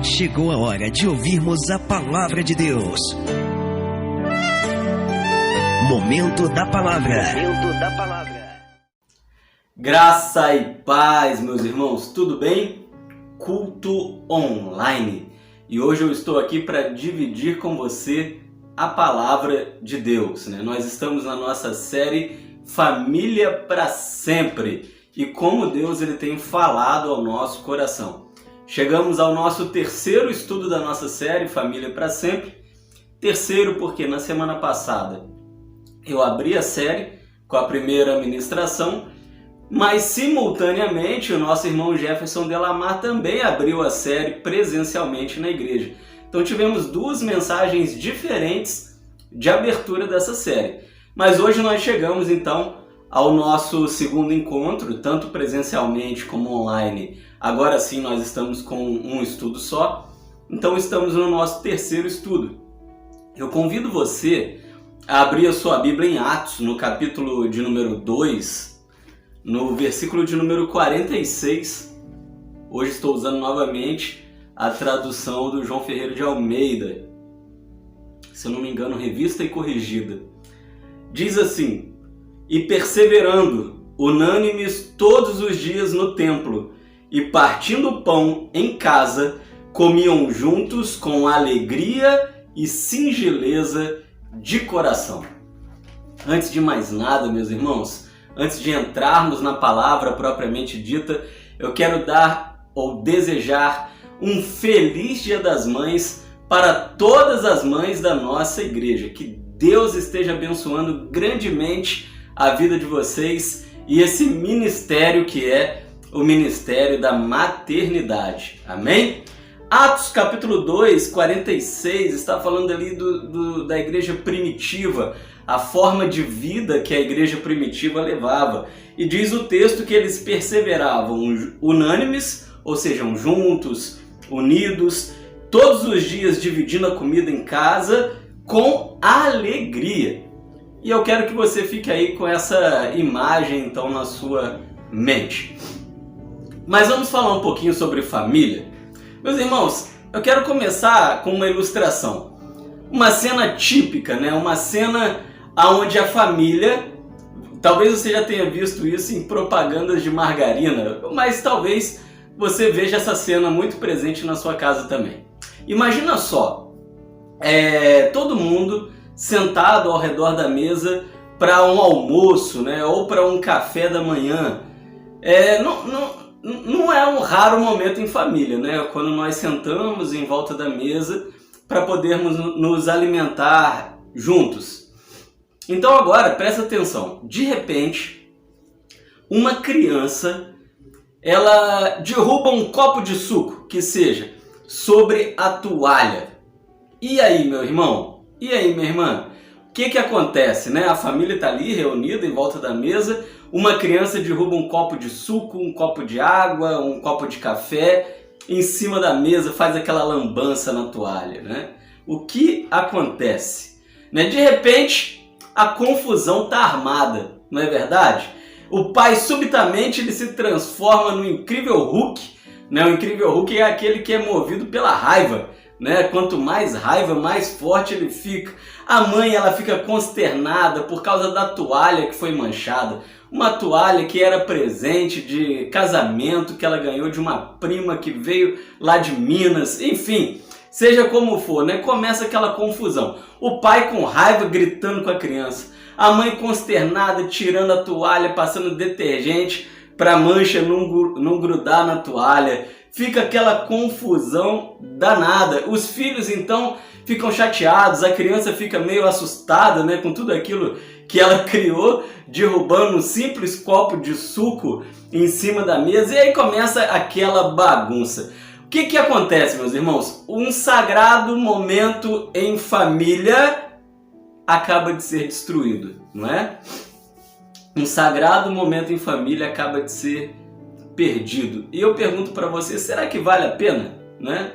Chegou a hora de ouvirmos a Palavra de Deus. Momento da Palavra. Momento da Palavra. Graça e paz, meus irmãos, tudo bem? Culto online. E hoje eu estou aqui para dividir com você a Palavra de Deus, né? Nós estamos na nossa série Família para Sempre e como Deus ele tem falado ao nosso coração. Chegamos ao nosso terceiro estudo da nossa série Família para Sempre. Terceiro porque na semana passada eu abri a série com a primeira ministração, mas simultaneamente o nosso irmão Jefferson Delamar também abriu a série presencialmente na igreja. Então tivemos duas mensagens diferentes de abertura dessa série. Mas hoje nós chegamos então ao nosso segundo encontro, tanto presencialmente como online. Agora sim nós estamos com um estudo só, então estamos no nosso terceiro estudo. Eu convido você a abrir a sua Bíblia em Atos, no capítulo de número 2, no versículo de número 46. Hoje estou usando novamente a tradução do João Ferreira de Almeida, se eu não me engano, revista e corrigida. Diz assim: e perseverando, unânimes todos os dias no templo, e partindo o pão em casa, comiam juntos com alegria e singeleza de coração. Antes de mais nada, meus irmãos, antes de entrarmos na palavra propriamente dita, eu quero dar ou desejar um feliz Dia das Mães para todas as mães da nossa igreja. Que Deus esteja abençoando grandemente a vida de vocês e esse ministério que é o ministério da maternidade. Amém? Atos capítulo 2, 46, está falando ali da igreja primitiva, a forma de vida que a igreja primitiva levava. E diz o texto que eles perseveravam unânimes, ou seja, juntos, unidos, todos os dias dividindo a comida em casa com alegria. E eu quero que você fique aí com essa imagem então na sua mente. Mas vamos falar um pouquinho sobre família. Meus irmãos, eu quero começar com uma ilustração. Uma cena típica, né? Uma cena onde a família, talvez você já tenha visto isso em propagandas de margarina, mas talvez você veja essa cena muito presente na sua casa também. Imagina só, todo mundo sentado ao redor da mesa para um almoço, né? Ou para um café da manhã. Não é um raro momento em família, né? Quando nós sentamos em volta da mesa para podermos nos alimentar juntos. Então agora, presta atenção. De repente, uma criança, ela derruba um copo de suco, que seja, sobre a toalha. E aí, meu irmão? E aí, minha irmã? O que acontece, né? A família está ali reunida em volta da mesa, uma criança derruba um copo de suco, um copo de água, um copo de café, em cima da mesa faz aquela lambança na toalha, né? O que acontece? Né? De repente, a confusão está armada, não é verdade? O pai subitamente ele se transforma no incrível Hulk, né? O incrível Hulk é aquele que é movido pela raiva, né? Quanto mais raiva, mais forte ele fica. A mãe ela fica consternada por causa da toalha que foi manchada. Uma toalha que era presente de casamento que ela ganhou de uma prima que veio lá de Minas. Enfim, seja como for, né? Começa aquela confusão. O pai com raiva gritando com a criança. A mãe consternada tirando a toalha, passando detergente para a mancha não grudar na toalha. Fica aquela confusão danada. Os filhos então ficam chateados, a criança fica meio assustada, né, com tudo aquilo que ela criou, derrubando um simples copo de suco em cima da mesa, e aí começa aquela bagunça. O que acontece, meus irmãos? Um sagrado momento em família acaba de ser destruído, não é? Um sagrado momento em família acaba de ser perdido. E eu pergunto para você, será que vale a pena, né?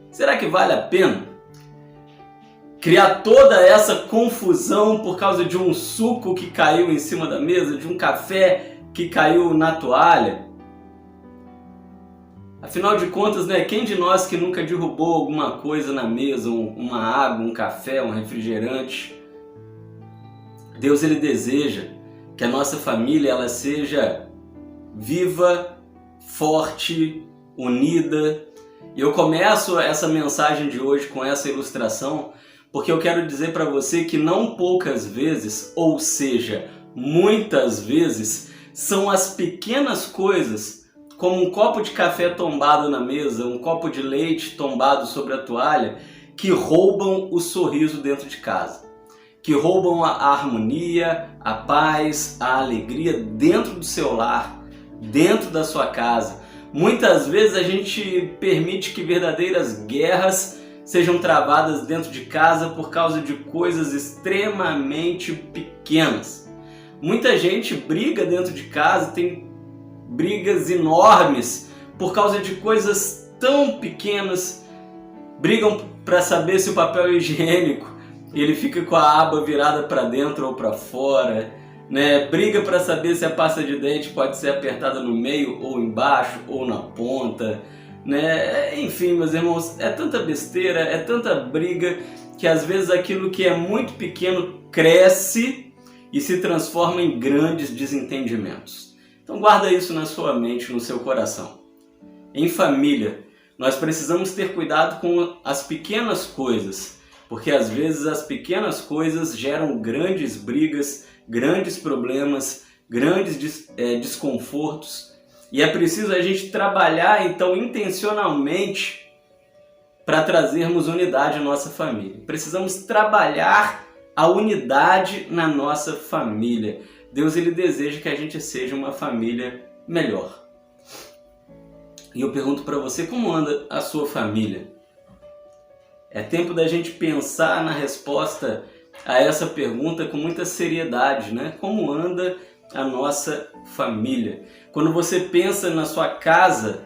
Será que vale a pena criar toda essa confusão por causa de um suco que caiu em cima da mesa, de um café que caiu na toalha? Afinal de contas, né, quem de nós que nunca derrubou alguma coisa na mesa, uma água, um café, um refrigerante? Deus, ele deseja que a nossa família ela seja viva, forte, unida. E eu começo essa mensagem de hoje com essa ilustração porque eu quero dizer para você que não poucas vezes, ou seja, muitas vezes, são as pequenas coisas, como um copo de café tombado na mesa, um copo de leite tombado sobre a toalha, que roubam o sorriso dentro de casa, que roubam a harmonia, a paz, a alegria dentro do seu lar, dentro da sua casa. Muitas vezes a gente permite que verdadeiras guerras sejam travadas dentro de casa por causa de coisas extremamente pequenas. Muita gente briga dentro de casa, tem brigas enormes por causa de coisas tão pequenas. Brigam para saber se o papel higiênico ele fica com a aba virada para dentro ou para fora, né? Briga para saber se a pasta de dente pode ser apertada no meio ou embaixo ou na ponta, né? Enfim, meus irmãos, é tanta besteira, é tanta briga que às vezes aquilo que é muito pequeno cresce e se transforma em grandes desentendimentos. Então guarda isso na sua mente, no seu coração. Em família, nós precisamos ter cuidado com as pequenas coisas, porque às vezes as pequenas coisas geram grandes brigas, grandes problemas, grandes desconfortos. E é preciso a gente trabalhar então intencionalmente para trazermos unidade à nossa família. Precisamos trabalhar a unidade na nossa família. Deus ele deseja que a gente seja uma família melhor. E eu pergunto para você, como anda a sua família? É tempo da gente pensar na resposta a essa pergunta com muita seriedade, né? Como anda a nossa família? Quando você pensa na sua casa,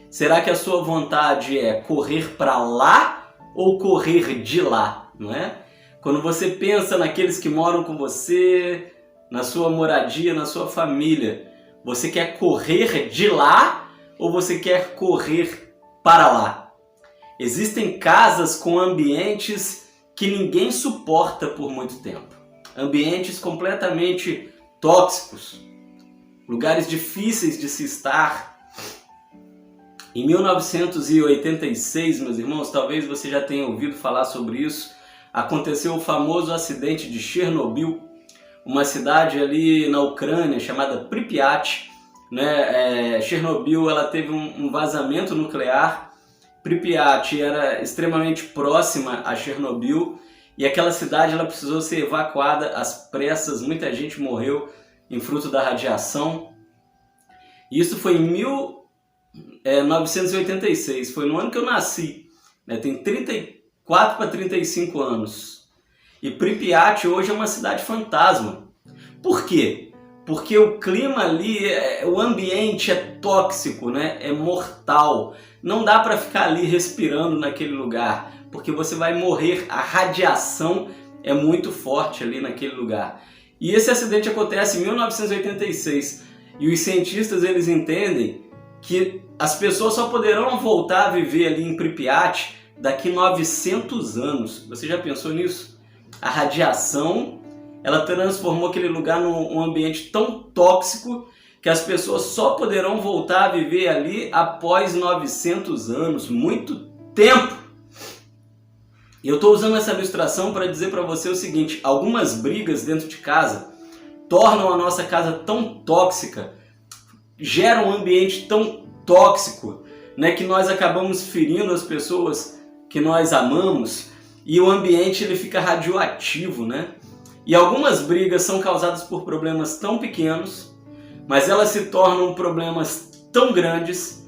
será que a sua vontade é correr para lá ou correr de lá, não é? Quando você pensa naqueles que moram com você, na sua moradia, na sua família, você quer correr de lá ou você quer correr para lá? Existem casas com ambientes que ninguém suporta por muito tempo. Ambientes completamente tóxicos, lugares difíceis de se estar. Em 1986, meus irmãos, talvez você já tenha ouvido falar sobre isso, aconteceu o famoso acidente de Chernobyl, uma cidade ali na Ucrânia chamada Pripyat, né? Chernobyl ela teve um vazamento nuclear. Pripyat era extremamente próxima a Chernobyl e aquela cidade ela precisou ser evacuada às pressas. Muita gente morreu em fruto da radiação. Isso foi em 1986, foi no ano que eu nasci, né? Tem 34 para 35 anos. E Pripyat hoje é uma cidade fantasma. Por quê? Porque o clima ali, o ambiente é tóxico, né? É mortal. Não dá para ficar ali respirando naquele lugar, porque você vai morrer. A radiação é muito forte ali naquele lugar. E esse acidente acontece em 1986. E os cientistas eles entendem que as pessoas só poderão voltar a viver ali em Pripyat daqui 900 anos. Você já pensou nisso? A radiação, ela transformou aquele lugar num ambiente tão tóxico que as pessoas só poderão voltar a viver ali após 900 anos, muito tempo. E eu estou usando essa ilustração para dizer para você o seguinte: algumas brigas dentro de casa tornam a nossa casa tão tóxica, geram um ambiente tão tóxico, né, que nós acabamos ferindo as pessoas que nós amamos e o ambiente ele fica radioativo, né? E algumas brigas são causadas por problemas tão pequenos, mas elas se tornam problemas tão grandes,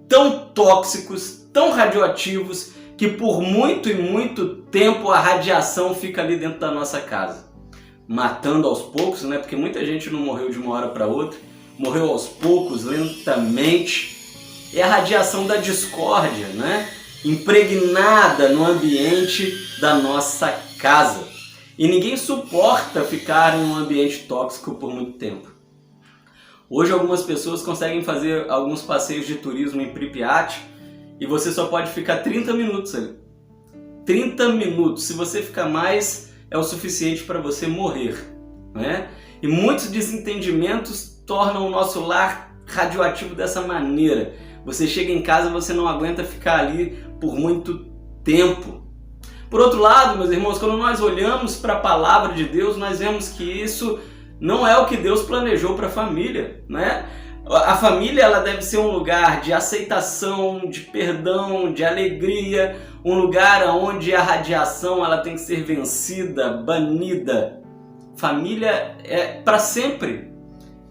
tão tóxicos, tão radioativos, que por muito e muito tempo a radiação fica ali dentro da nossa casa, matando aos poucos, né? Porque muita gente não morreu de uma hora para outra, morreu aos poucos, lentamente. É a radiação da discórdia, né? Impregnada no ambiente da nossa casa. E ninguém suporta ficar em um ambiente tóxico por muito tempo. Hoje algumas pessoas conseguem fazer alguns passeios de turismo em Pripyat e você só pode ficar 30 minutos ali. 30 minutos. Se você ficar mais, é o suficiente para você morrer, né? E muitos desentendimentos tornam o nosso lar radioativo dessa maneira. Você chega em casa e você não aguenta ficar ali por muito tempo. Por outro lado, meus irmãos, quando nós olhamos para a palavra de Deus, nós vemos que isso não é o que Deus planejou para a família, né? A família ela deve ser um lugar de aceitação, de perdão, de alegria, um lugar onde a radiação ela tem que ser vencida, banida. Família é para sempre.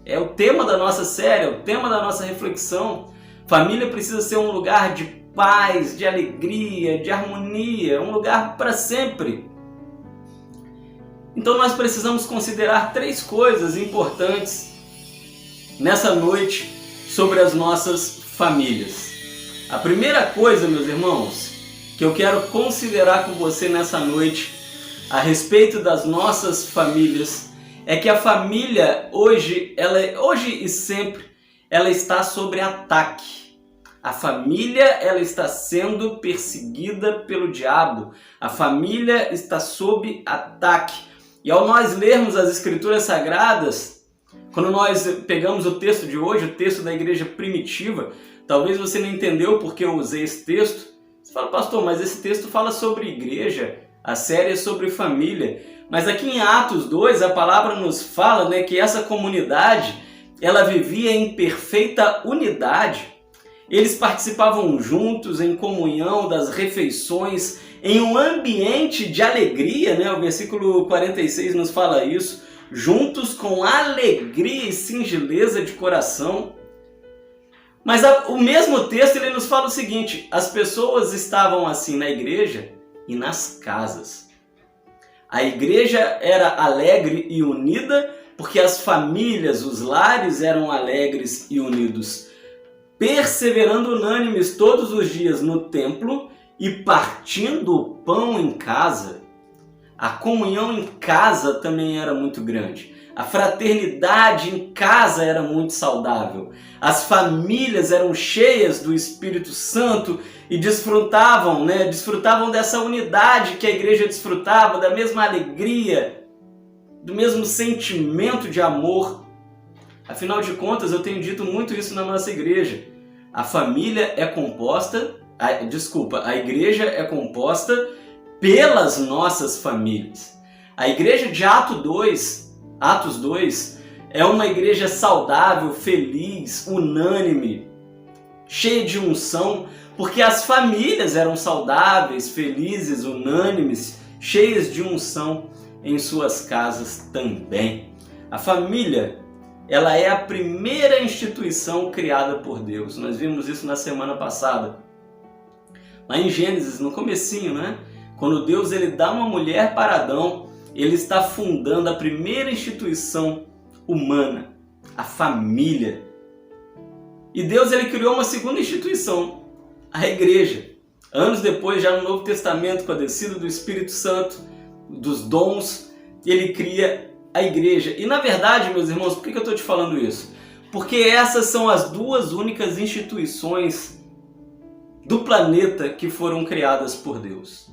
É o tema da nossa série, é o tema da nossa reflexão. Família precisa ser um lugar de paz, de alegria, de harmonia, um lugar para sempre. Então nós precisamos considerar 3 coisas importantes nessa noite sobre as nossas famílias. A primeira coisa, meus irmãos, que eu quero considerar com você nessa noite a respeito das nossas famílias é que a família hoje e sempre ela está sob ataque. A família ela está sendo perseguida pelo diabo. A família está sob ataque. E ao nós lermos as Escrituras Sagradas, quando nós pegamos o texto de hoje, o texto da igreja primitiva, talvez você não entendeu porque eu usei esse texto. Você fala, pastor, mas esse texto fala sobre igreja, a série é sobre família. Mas aqui em Atos 2, a palavra nos fala, né, que essa comunidade, ela vivia em perfeita unidade. Eles participavam juntos em comunhão das refeições, em um ambiente de alegria, né? O versículo 46 nos fala isso, juntos com alegria e singeleza de coração. Mas o mesmo texto ele nos fala o seguinte, as pessoas estavam assim na igreja e nas casas. A igreja era alegre e unida porque as famílias, os lares eram alegres e unidos, perseverando unânimes todos os dias no templo e partindo o pão em casa. A comunhão em casa também era muito grande. A fraternidade em casa era muito saudável. As famílias eram cheias do Espírito Santo e desfrutavam dessa unidade que a igreja desfrutava, da mesma alegria, do mesmo sentimento de amor. Afinal de contas, eu tenho dito muito isso na nossa igreja. A igreja é composta pelas nossas famílias. A igreja de Atos 2, é uma igreja saudável, feliz, unânime, cheia de unção, porque as famílias eram saudáveis, felizes, unânimes, cheias de unção em suas casas também. A família, ela é a primeira instituição criada por Deus. Nós vimos isso na semana passada. Lá em Gênesis, no comecinho, né? Quando Deus ele dá uma mulher para Adão, ele está fundando a primeira instituição humana, a família. E Deus ele criou uma segunda instituição, a igreja. Anos depois, já no Novo Testamento, com a descida do Espírito Santo, dos dons, ele cria a igreja. E na verdade, meus irmãos, por que eu estou te falando isso? Porque essas são as 2 únicas instituições do planeta que foram criadas por Deus.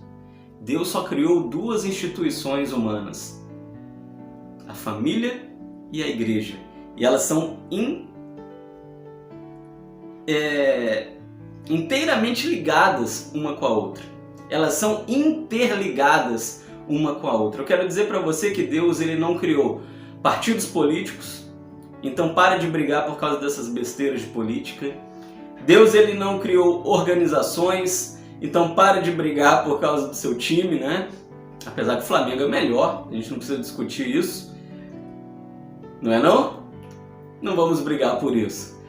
Deus só criou 2 instituições humanas, a família e a igreja. E elas são inteiramente ligadas uma com a outra. Elas são interligadas uma com a outra. Eu quero dizer para você que Deus ele não criou partidos políticos, então pare de brigar por causa dessas besteiras de política. Deus ele não criou organizações, então pare de brigar por causa do seu time, né? Apesar que o Flamengo é melhor, a gente não precisa discutir isso. Não é não? Não vamos brigar por isso.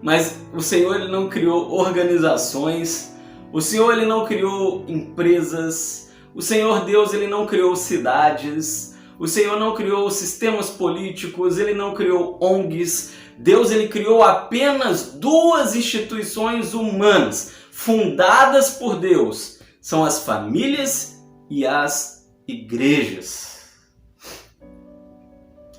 Mas o Senhor ele não criou organizações, o Senhor ele não criou empresas, o Senhor Deus ele não criou cidades, o Senhor não criou sistemas políticos, ele não criou ONGs. Deus ele criou apenas 2 instituições humanas fundadas por Deus. São as famílias e as igrejas.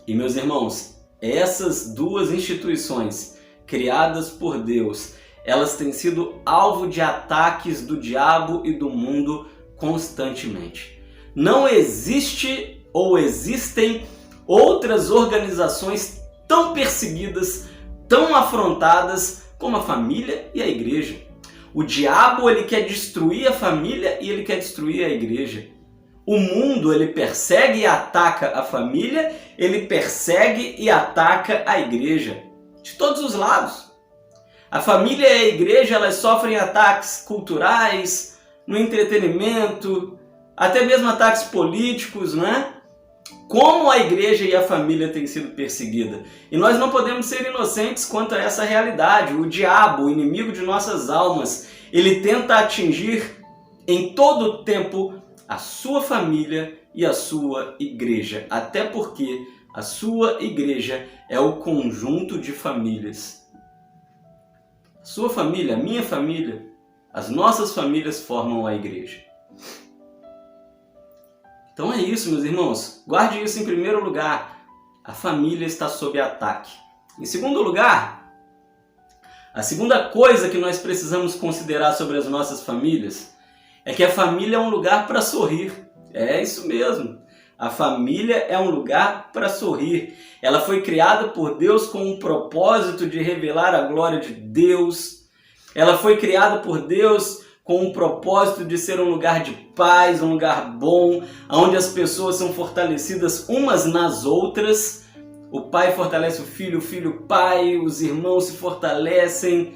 E meus irmãos, essas duas instituições criadas por Deus, elas têm sido alvo de ataques do diabo e do mundo constantemente. Não existe ou existem outras organizações tão perseguidas, tão afrontadas como a família e a igreja. O diabo, ele quer destruir a família e ele quer destruir a igreja. O mundo, ele persegue e ataca a família, ele persegue e ataca a igreja. De todos os lados. A família e a igreja, elas sofrem ataques culturais, no entretenimento, até mesmo ataques políticos, né? Como a igreja e a família têm sido perseguidas. E nós não podemos ser inocentes quanto a essa realidade. O diabo, o inimigo de nossas almas, ele tenta atingir em todo o tempo a sua família e a sua igreja. Até porque a sua igreja é o conjunto de famílias. A sua família, a minha família, as nossas famílias formam a igreja. Então é isso, meus irmãos. Guarde isso em primeiro lugar. A família está sob ataque. Em segundo lugar, a segunda coisa que nós precisamos considerar sobre as nossas famílias é que a família é um lugar para sorrir. É isso mesmo. A família é um lugar para sorrir. Ela foi criada por Deus com um propósito de revelar a glória de Deus. Ela foi criada por Deus com um propósito de ser um lugar de paz, um lugar bom, onde as pessoas são fortalecidas umas nas outras. O pai fortalece o filho o pai, os irmãos se fortalecem.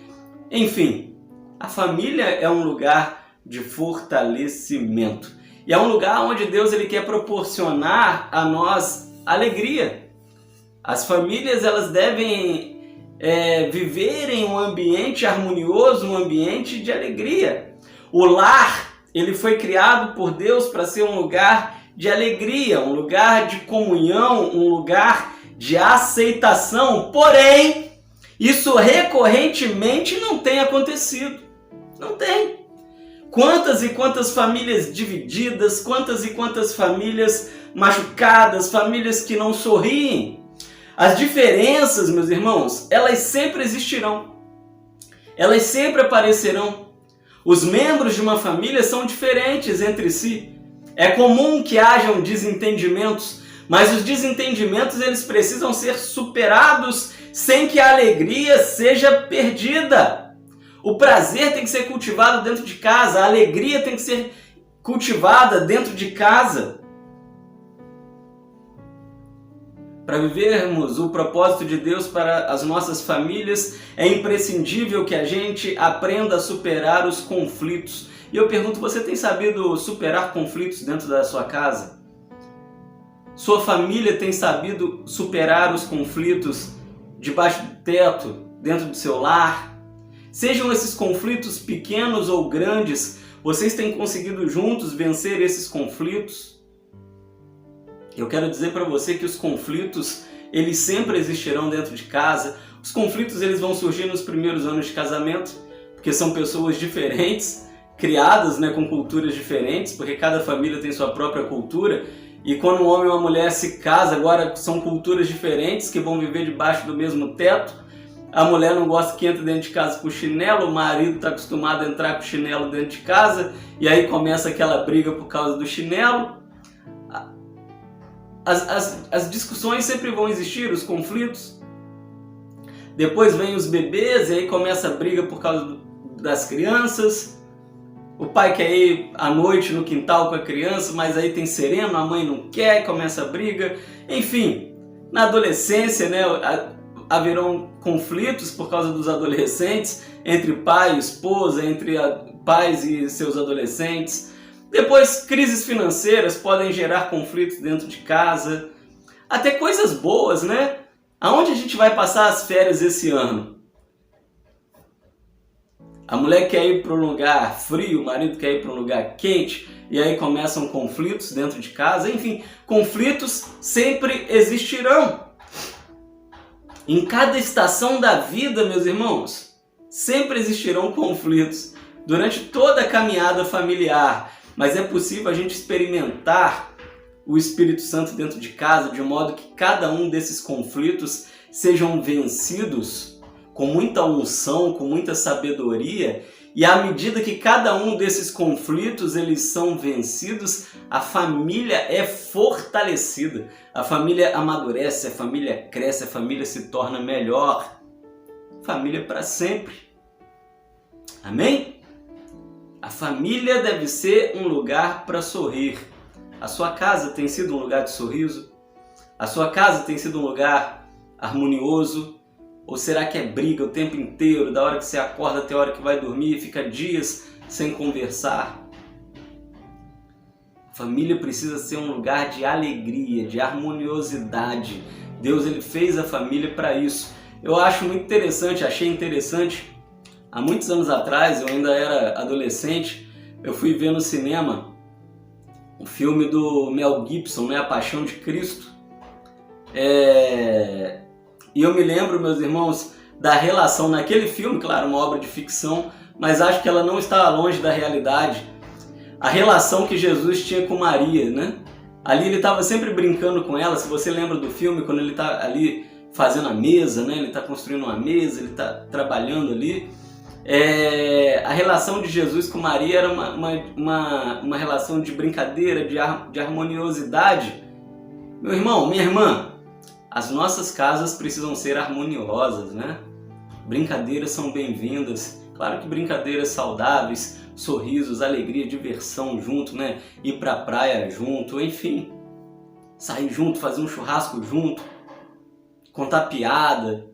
Enfim, a família é um lugar de fortalecimento. E é um lugar onde Deus ele quer proporcionar a nós alegria. As famílias elas devem viver em um ambiente harmonioso, um ambiente de alegria. O lar, ele foi criado por Deus para ser um lugar de alegria, um lugar de comunhão, um lugar de aceitação. Porém, isso recorrentemente não tem acontecido. Não tem. Quantas e quantas famílias divididas, quantas e quantas famílias machucadas, famílias que não sorriem. As diferenças, meus irmãos, elas sempre existirão. Elas sempre aparecerão. Os membros de uma família são diferentes entre si. É comum que hajam desentendimentos, mas os desentendimentos eles precisam ser superados sem que a alegria seja perdida. O prazer tem que ser cultivado dentro de casa, a alegria tem que ser cultivada dentro de casa. Para vivermos o propósito de Deus para as nossas famílias, é imprescindível que a gente aprenda a superar os conflitos. E eu pergunto, você tem sabido superar conflitos dentro da sua casa? Sua família tem sabido superar os conflitos debaixo do teto, dentro do seu lar? Sejam esses conflitos pequenos ou grandes, vocês têm conseguido juntos vencer esses conflitos? Eu quero dizer para você que os conflitos, eles sempre existirão dentro de casa. Os conflitos, eles vão surgir nos primeiros anos de casamento, porque são pessoas diferentes, criadas, com culturas diferentes, porque cada família tem sua própria cultura. E quando um homem e uma mulher se casam, agora são culturas diferentes que vão viver debaixo do mesmo teto. A mulher não gosta que entre dentro de casa com chinelo, o marido está acostumado a entrar com chinelo dentro de casa, e aí começa aquela briga por causa do chinelo. As discussões sempre vão existir, os conflitos. Depois vem os bebês e aí começa a briga por causa das crianças. O pai quer ir à noite no quintal com a criança, mas aí tem sereno, a mãe não quer, começa a briga. Enfim, na adolescência, haverão conflitos por causa dos adolescentes, entre pai e esposa, entre pais e seus adolescentes. Depois, crises financeiras podem gerar conflitos dentro de casa. Até coisas boas, Aonde a gente vai passar as férias esse ano? A mulher quer ir para um lugar frio, o marido quer ir para um lugar quente, e aí começam conflitos dentro de casa. Enfim, conflitos sempre existirão. Em cada estação da vida, meus irmãos, sempre existirão conflitos durante toda a caminhada familiar. Mas é possível a gente experimentar o Espírito Santo dentro de casa, de modo que cada um desses conflitos sejam vencidos com muita unção, com muita sabedoria, e à medida que cada um desses conflitos eles são vencidos, a família é fortalecida, a família amadurece, a família cresce, a família se torna melhor. Família para sempre. Amém? A família deve ser um lugar para sorrir. A sua casa tem sido um lugar de sorriso? A sua casa tem sido um lugar harmonioso? Ou será que é briga o tempo inteiro, da hora que você acorda até a hora que vai dormir, fica dias sem conversar? A família precisa ser um lugar de alegria, de harmoniosidade. Deus ele fez a família para isso. Eu acho muito interessante, achei interessante. Há muitos anos atrás, eu ainda era adolescente, eu fui ver no cinema o filme do Mel Gibson, né, A Paixão de Cristo. E eu me lembro, meus irmãos, da relação naquele filme, claro, uma obra de ficção, mas acho que ela não está longe da realidade. A relação que Jesus tinha com Maria, né? Ali ele estava sempre brincando com ela. Se você lembra do filme, quando ele está ali fazendo a mesa, né? Ele está construindo uma mesa, ele está trabalhando ali. A relação de Jesus com Maria era uma relação de brincadeira, de harmoniosidade. Meu irmão, minha irmã, as nossas casas precisam ser harmoniosas, né? Brincadeiras são bem-vindas. Claro que brincadeiras saudáveis, sorrisos, alegria, diversão junto, né? Ir pra praia junto, enfim. Sair junto, fazer um churrasco junto. Contar piada.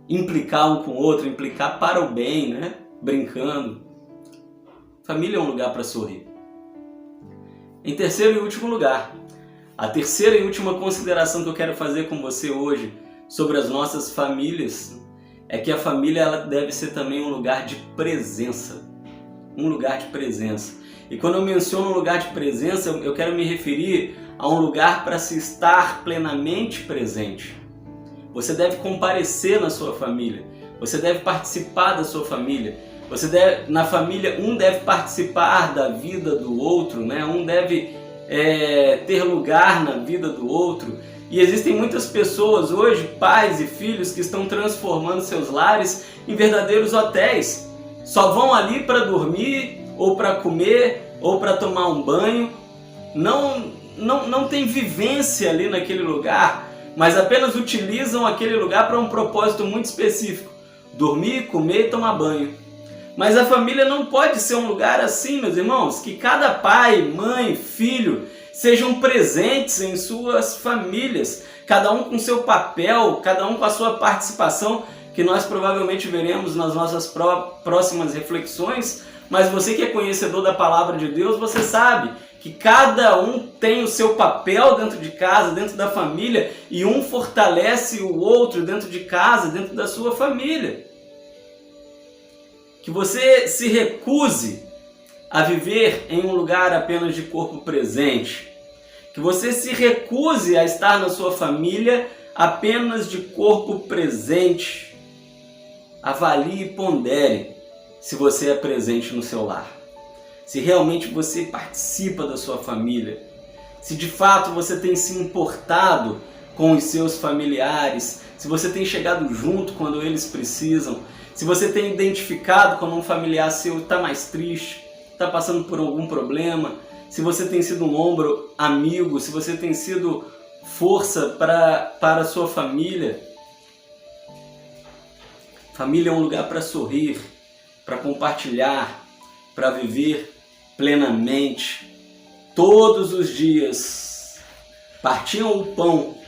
Implicar um com o outro, implicar para o bem, né? Brincando. Família é um lugar para sorrir. Em terceiro e último lugar, a terceira e última consideração que eu quero fazer com você hoje sobre as nossas famílias é que a família ela deve ser também um lugar de presença. Um lugar de presença. E quando eu menciono um lugar de presença, eu quero me referir a um lugar para se estar plenamente presente. Você deve comparecer na sua família. Você deve participar da sua família. Na família, um deve participar da vida do outro, né? Um deve ter lugar na vida do outro. E existem muitas pessoas hoje, pais e filhos, que estão transformando seus lares em verdadeiros hotéis. Só vão ali para dormir, ou para comer, ou para tomar um banho. Não tem vivência ali naquele lugar, mas apenas utilizam aquele lugar para um propósito muito específico: dormir, comer e tomar banho. Mas a família não pode ser um lugar assim, meus irmãos, que cada pai, mãe, filho sejam presentes em suas famílias, cada um com seu papel, cada um com a sua participação, que nós provavelmente veremos nas nossas próximas reflexões. Mas você que é conhecedor da palavra de Deus, você sabe que cada um tem o seu papel dentro de casa, dentro da família, e um fortalece o outro dentro de casa, dentro da sua família. Que você se recuse a viver em um lugar apenas de corpo presente. Que você se recuse a estar na sua família apenas de corpo presente. Avalie e pondere se você é presente no seu lar. Se realmente você participa da sua família. Se de fato você tem se importado com os seus familiares. Se você tem chegado junto quando eles precisam. Se você tem identificado quando um familiar seu está mais triste, está passando por algum problema. Se você tem sido um ombro amigo, se você tem sido força para a sua família. Família é um lugar para sorrir, para compartilhar, para viver plenamente. Todos os dias partiam o pão,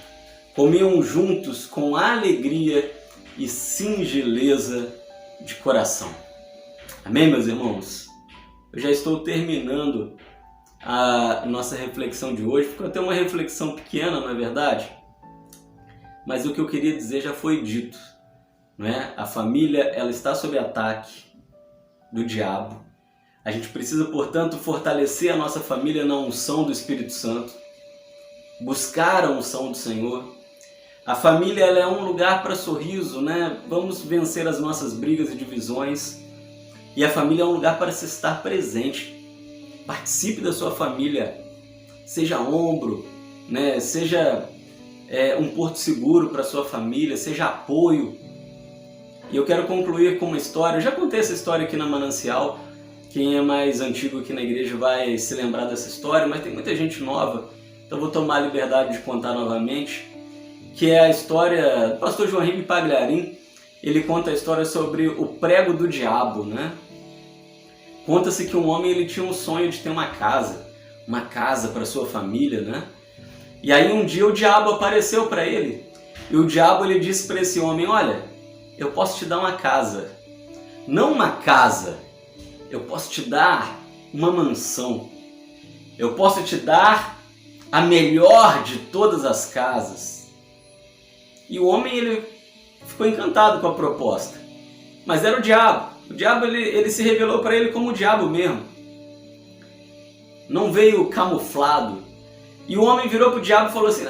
comiam juntos com alegria e singeleza de coração. Amém, meus irmãos? Eu já estou terminando a nossa reflexão de hoje. Ficou até uma reflexão pequena, não é verdade? Mas o que eu queria dizer já foi dito, não é? A família ela está sob ataque do diabo. A gente precisa, portanto, fortalecer a nossa família na unção do Espírito Santo, buscar a unção do Senhor. A família ela é um lugar para sorriso, né? Vamos vencer as nossas brigas e divisões. E a família é um lugar para se estar presente. Participe da sua família. seja ombro, né? Seja um porto seguro para sua família, seja apoio. E eu quero concluir com uma história. Eu já contei essa história aqui na Manancial. Quem é mais antigo aqui na igreja vai se lembrar dessa história, mas tem muita gente nova, então vou tomar a liberdade de contar novamente, que é a história do pastor João Henrique Pagliarim. Ele conta a história sobre o prego do diabo, né? Conta-se que um homem ele tinha um sonho de ter uma casa para sua família, né? E aí um dia o diabo apareceu para ele, e o diabo ele disse para esse homem: olha, eu posso te dar uma casa, não uma casa, eu posso te dar uma mansão, eu posso te dar a melhor de todas as casas. E o homem ele ficou encantado com a proposta, mas era o diabo. O diabo ele se revelou para ele como o diabo mesmo, não veio camuflado. E o homem virou para o diabo e falou assim: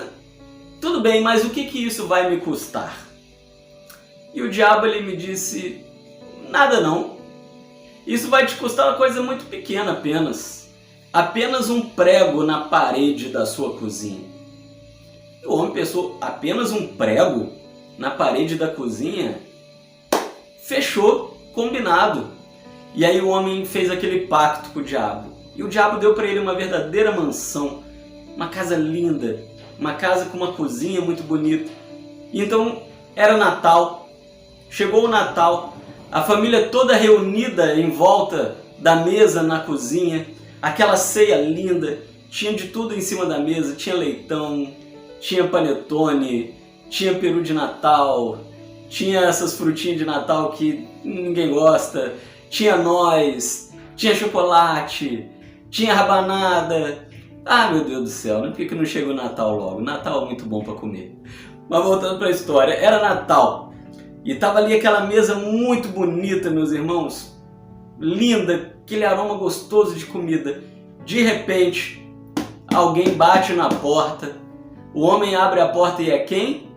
tudo bem, mas o que isso vai me custar? E o diabo ele me disse: nada não, isso vai te custar uma coisa muito pequena apenas um prego na parede da sua cozinha. E o homem pensou: apenas um prego na parede da cozinha? Fechou, combinado. E aí o homem fez aquele pacto com o diabo. E o diabo deu para ele uma verdadeira mansão, uma casa linda, uma casa com uma cozinha muito bonita. E então era Natal, chegou o Natal, a família toda reunida em volta da mesa na cozinha, aquela ceia linda, tinha de tudo em cima da mesa, tinha leitão, tinha panetone, tinha peru de Natal, tinha essas frutinhas de Natal que ninguém gosta, tinha noz, tinha chocolate, tinha rabanada. Ah, meu Deus do céu, né? Por que não chega o Natal logo? Natal é muito bom para comer. Mas voltando para a história, era Natal e tava ali aquela mesa muito bonita, meus irmãos, linda, aquele aroma gostoso de comida. De repente, alguém bate na porta, o homem abre a porta e é quem?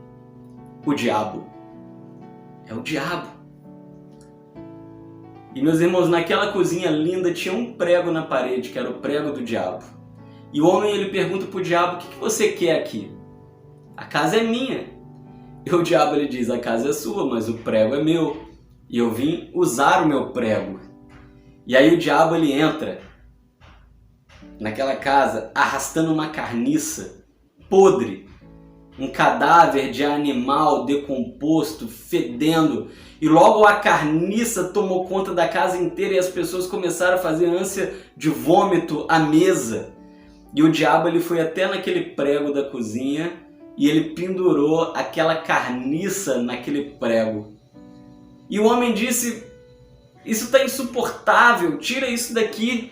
O diabo. É o diabo. E meus irmãos, naquela cozinha linda tinha um prego na parede, que era o prego do diabo. E o homem ele pergunta para o diabo: o que você quer aqui? A casa é minha. E o diabo ele diz: a casa é sua, mas o prego é meu. E eu vim usar o meu prego. E aí o diabo ele entra naquela casa arrastando uma carniça podre, um cadáver de animal decomposto, fedendo. E logo a carniça tomou conta da casa inteira e as pessoas começaram a fazer ânsia de vômito à mesa. E o diabo ele foi até naquele prego da cozinha e ele pendurou aquela carniça naquele prego. E o homem disse: isso está insuportável, tira isso daqui.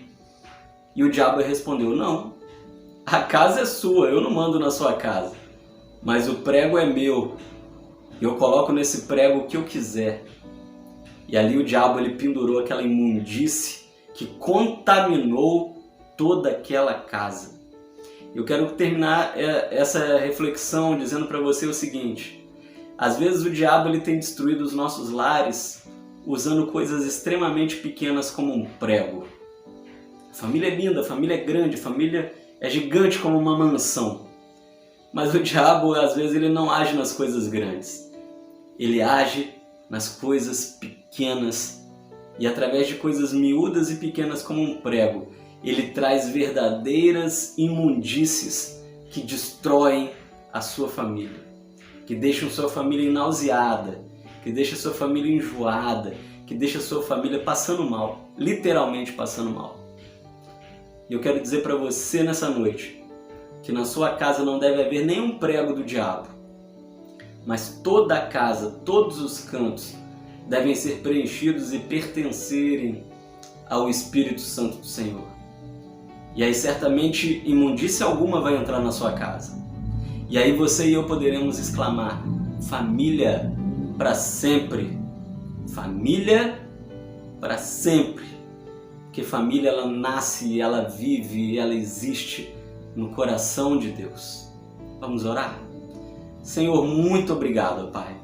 E o diabo respondeu: não, a casa é sua, eu não mando na sua casa, mas o prego é meu, eu coloco nesse prego o que eu quiser. E ali o diabo ele pendurou aquela imundície que contaminou toda aquela casa. Eu quero terminar essa reflexão dizendo para você o seguinte: às vezes o diabo ele tem destruído os nossos lares usando coisas extremamente pequenas como um prego. A família é linda, a família é grande, a família é gigante como uma mansão. Mas o diabo às vezes ele não age nas coisas grandes. Ele age nas coisas pequenas e através de coisas miúdas e pequenas como um prego, ele traz verdadeiras imundícies que destroem a sua família, que deixam sua família nauseada, que deixam sua família enjoada, que deixam sua família passando mal, literalmente passando mal. E eu quero dizer para você nessa noite que na sua casa não deve haver nenhum prego do diabo, mas toda a casa, todos os cantos devem ser preenchidos e pertencerem ao Espírito Santo do Senhor. E aí certamente imundícia alguma vai entrar na sua casa. E aí você e eu poderemos exclamar: família para sempre. Família para sempre. Porque família ela nasce, ela vive, ela existe no coração de Deus. Vamos orar? Senhor, muito obrigado, Pai.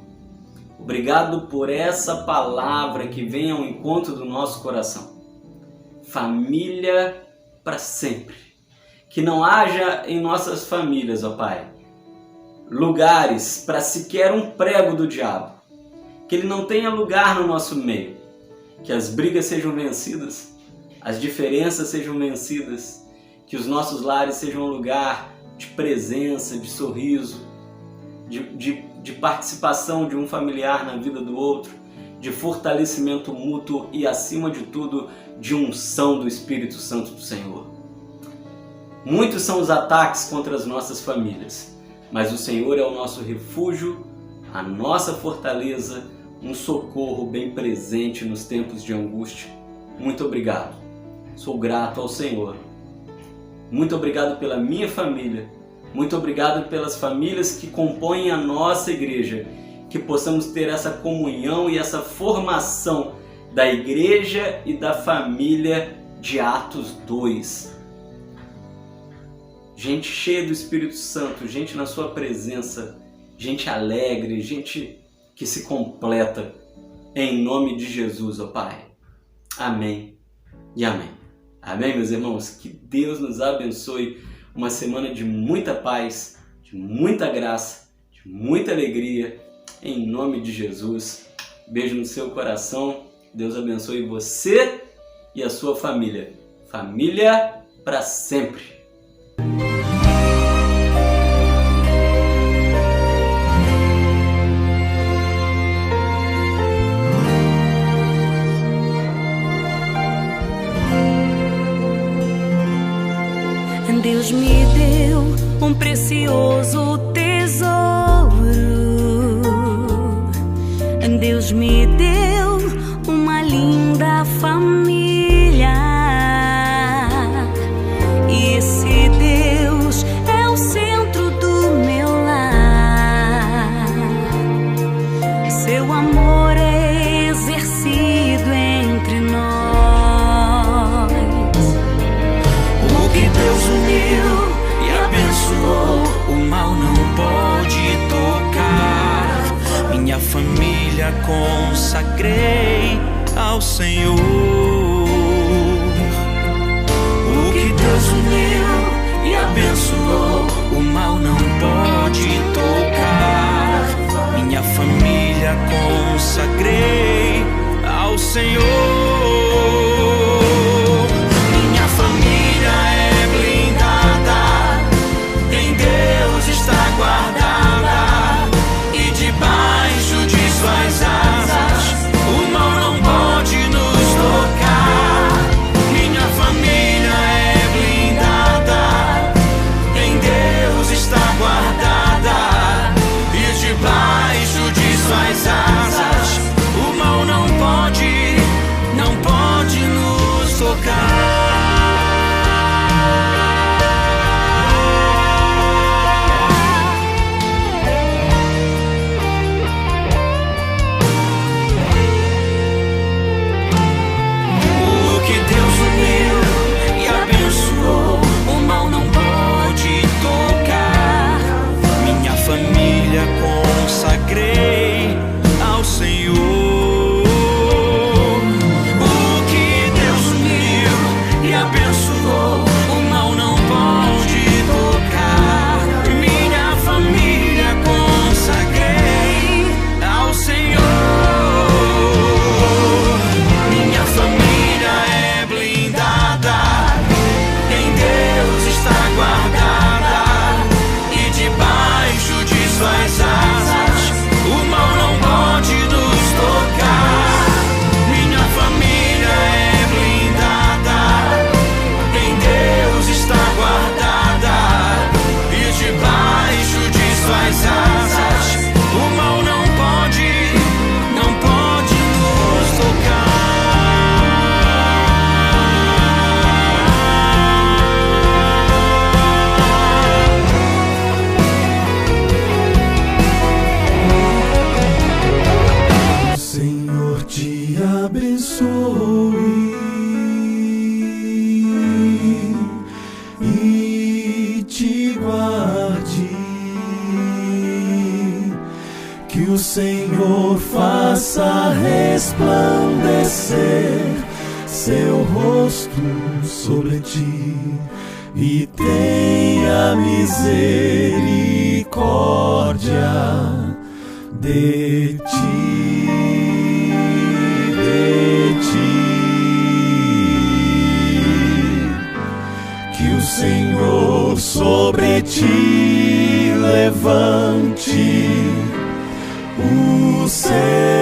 Obrigado por essa palavra que vem ao encontro do nosso coração. Família para sempre. Que não haja em nossas famílias, ó Pai, lugares para sequer um prego do diabo. Que ele não tenha lugar no nosso meio. Que as brigas sejam vencidas, as diferenças sejam vencidas, que os nossos lares sejam um lugar de presença, de sorriso, de participação de um familiar na vida do outro, de fortalecimento mútuo e, acima de tudo, de unção do Espírito Santo do Senhor. Muitos são os ataques contra as nossas famílias, mas o Senhor é o nosso refúgio, a nossa fortaleza, um socorro bem presente nos tempos de angústia. Muito obrigado. Sou grato ao Senhor. Muito obrigado pela minha família. Muito obrigado pelas famílias que compõem a nossa igreja. Que possamos ter essa comunhão e essa formação da igreja e da família de Atos 2. Gente cheia do Espírito Santo, gente na sua presença, gente alegre, gente que se completa, em nome de Jesus, ó Pai. Amém e amém. Amém, meus irmãos? Que Deus nos abençoe. Uma semana de muita paz, de muita graça, de muita alegria, em nome de Jesus. Beijo no seu coração. Deus abençoe você e a sua família. Família para sempre. Deus me deu um precioso tesouro. Deus me deu uma linda família. E esse Deus é o centro do meu lar. Seu amor é exercido entre nós. O que Deus uniu e abençoou, o mal não pode tocar. Minha família consagrei ao Senhor. O que Deus uniu e abençoou, o mal não pode tocar. Minha família consagrei ao Senhor. Minha família é blindada, em Deus está guardada, e debaixo de suas asas o mal não pode nos tocar. Minha família é blindada, em Deus está guardada, e debaixo de suas asas o mal não pode nos tocar. O que Deus uniu e abençoou, o mal não pode tocar. Minha família consagrei ao Senhor. O que Deus uniu e abençoou, o mal não pode tocar. Minha família consagrei ao Senhor. Minha família é blindada, em Deus está guardada, e debaixo de suas asas o mal não pode nos tocar. Minha família é blindada, em Deus está guardada, e debaixo de suas asas o mal não pode nos tocar. O Senhor te abençoe e te guarde. Que o Senhor faça resplandecer seu rosto sobre ti e tenha misericórdia de ti, de ti. Que o Senhor sobre ti levante o céu